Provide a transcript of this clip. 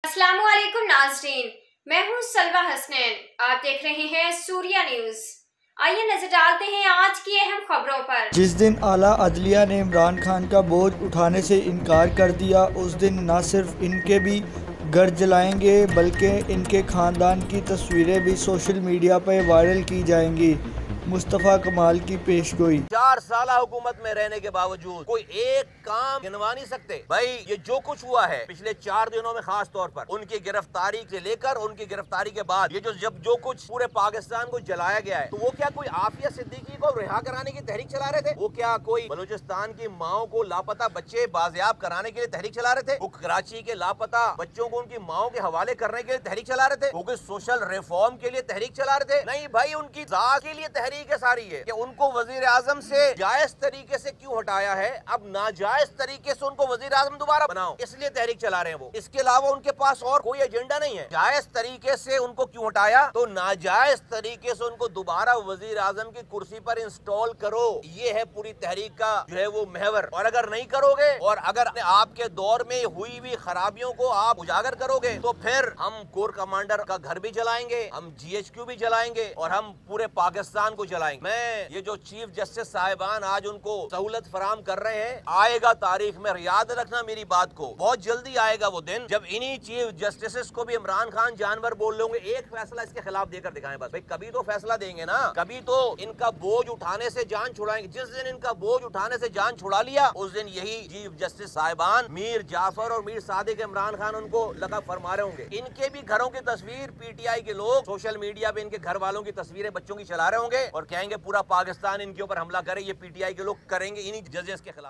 अस्सलाम वालेकुम नाज़रीन, मैं हूँ सलवा हसनैन। आप देख रहे हैं सूर्या न्यूज़। आइए नजर डालते हैं आज की अहम खबरों पर। जिस दिन आला अदलिया ने इमरान खान का बोझ उठाने से इनकार कर दिया, उस दिन न सिर्फ इनके भी घर जलाएंगे बल्कि इनके खानदान की तस्वीरें भी सोशल मीडिया पर वायरल की जाएंगी। मुस्तफ़ा कमाल की पेशगोई। 4 साल हुकूमत में रहने के बावजूद कोई एक काम गिनवा नहीं सकते। भाई ये जो कुछ हुआ है पिछले 4 दिनों में, खास तौर पर उनकी गिरफ्तारी से लेकर उनकी गिरफ्तारी के बाद ये जो कुछ पूरे पाकिस्तान को जलाया गया है, तो वो क्या कोई आफिया सिद्दीकी को रिहा कराने की तहरीक चला रहे थे? वो क्या कोई बलूचिस्तान की माओ को लापता बच्चे बाजियाब कराने के लिए तहरीक चला रहे थे? वो कराची के लापता बच्चों को उनकी माओ के हवाले करने के लिए तहरीक चला रहे थे? वो कोई सोशल रिफॉर्म के लिए तहरीक चला रहे थे? नहीं भाई, उनकी जात के लिए तहरीक सारी है कि उनको वजीर आजम से जायज तरीके से क्यों हटाया है, अब नाजायज तरीके से उनको वजीर आजम दोबारा बनाओ, इसलिए तहरीक चला रहे हैं वो। इसके अलावा उनके पास और कोई एजेंडा नहीं है। जायज तरीके से उनको क्यों हटाया, तो नाजायज तरीके से उनको दोबारा वजीर आजम की कुर्सी पर इंस्टॉल करो, ये है पूरी तहरीक का जो है वो महवर। और अगर नहीं करोगे और अगर आपके दौर में हुई हुई खराबियों को आप उजागर करोगे, तो फिर हम कोर कमांडर का घर भी जलाएंगे, हम GHQ भी जलाएंगे और हम पूरे पाकिस्तान को जलाएंगे। मैं ये जो चीफ जस्टिस साहिबान आज उनको सहूलत फराम कर रहे हैं, आएगा तारीख में, याद रखना मेरी बात को, बहुत जल्दी आएगा वो दिन जब इन्हीं चीफ जस्टिस को भी इमरान खान जानवर बोल लोगे। एक फैसला इसके खिलाफ देकर दिखाएं बस। भाई कभी तो फैसला देंगे ना, कभी तो इनका बोझ उठाने से जान छुड़ाएंगे। जिस दिन इनका बोझ उठाने से जान छुड़ा लिया, उस दिन यही चीफ जस्टिस साहिबान मीर जाफर और मीर सादिक इमरान खान उनको लगा फरमा रहे होंगे। इनके भी घरों की तस्वीर PTI के लोग सोशल मीडिया पे इनके घर वालों की तस्वीरें बच्चों की चला रहे होंगे और कहेंगे पूरा पाकिस्तान इनके ऊपर हमला करे। ये PTI के लोग करेंगे इन्हीं जजेस के खिलाफ।